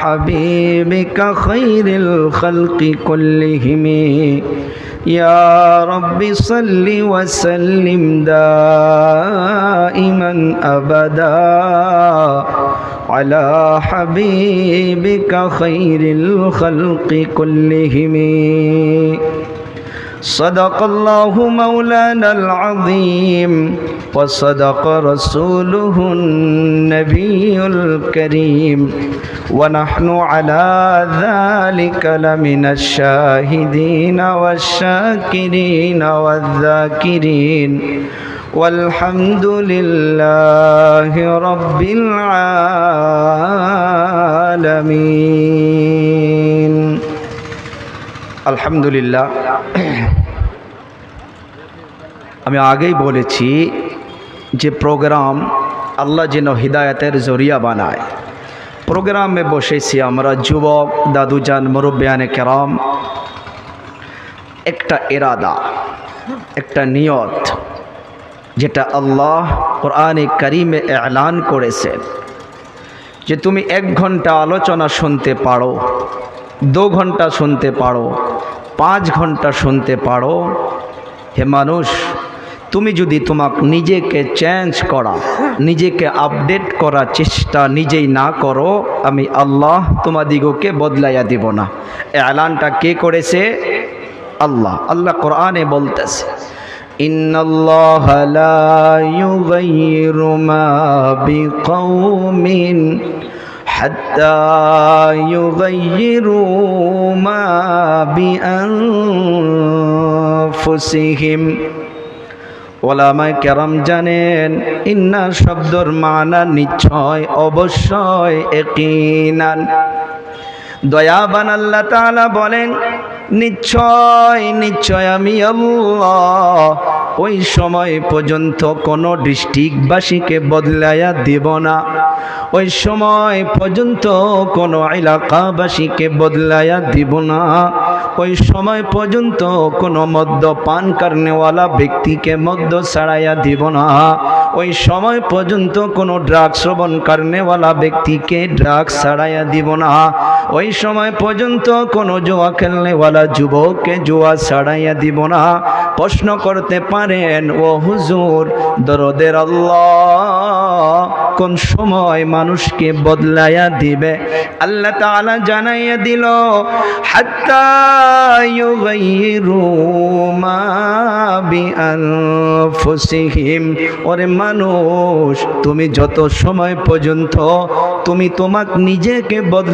حبيبك خير الخلق كلهم يا رب صل وسلم دائما أبدا على حبيبك خير الخلق كلهم صدق الله مولانا العظيم وصدق رسوله النبي الكريم ونحن على ذلك لمن الشاهدين والشاكرين والذاكرين والحمد لله رب العالمين আলহামদুলিল্লাহ। আমি আগেই বলেছি যে প্রোগ্রাম আল্লাহ যেন হিদায়াতের জরিয়া বানায়। প্রোগ্রামে বসেছি আমরা যুবক দাদুজান মুরব্বিয়ানে কেরাম, একটা ইরাদা, একটা নিয়ত, যেটা আল্লাহ কোরআনে কারিমে এলান করেছেন যে তুমি 1 ঘন্টা আলোচনা শুনতে পারো, 2 ঘন্টা শুনতে পারো, 5 ঘন্টা শুনতে পারো। হে মানুষ, তুমি যদি তোমাকে নিজেকে চেঞ্জ করা, নিজেকে আপডেট করার চেষ্টা নিজেই না করো, আমি আল্লাহ তোমাদিগকে বদলাইয়া দিব না। এলানটা কে করেছে? আল্লাহ। আল্লাহ কোরআনে বলতেছে, ইন্নাল্লাহা লা ইউগাইয়িরু মা বিকওমিন হাত্তা ইউগাইয়িরু মা বিআনফুসিহিম। ওলামায়ে কেরাম জানেন, ইন্না শব্দর মানা নিশ্চয়, অবশ্যই, ইয়াকিনান। দয়াবান আল্লাহ তাআলা বলেন, নিশ্চয় নিশ্চয় আমি আল্লাহ ওই সময় পর্যন্ত কোনো ডিস্ট্রিক্টবাসীকে বদলাইয়া দিব না, ওই সময় পর্যন্ত কোনো এলাকাবাসীকে বদলাইয়া দিব না, ওই সময় পর্যন্ত কোনো মদ্যপান করনেওয়ালা ব্যক্তিকে মদ্য ছাড়াইয়া দিব না, ওই সময় পর্যন্ত কোনো ড্রাগস সেবন করনেওয়ালা ব্যক্তিকে ড্রাগস ছাড়াইয়া দিব না, ওই সময় পর্যন্ত কোনো জুয়া খেলনেওয়ালা যুবককে জুয়া ছাড়াইয়া দিব না। প্রশ্ন করতে পারেন, ও হুজুর, দরদের আল্লাহ কোন সময় মানুষকে বদলাইয়া দিবে? আল্লাহ তাআলা জানাইয়া দিল, হাত্তা ইউগাইয়িরু মা বিআনফুসিহিম। ওরে মানুষ, তুমি যত সময় পর্যন্ত তুমি তোমাকে নিজেকে বদলা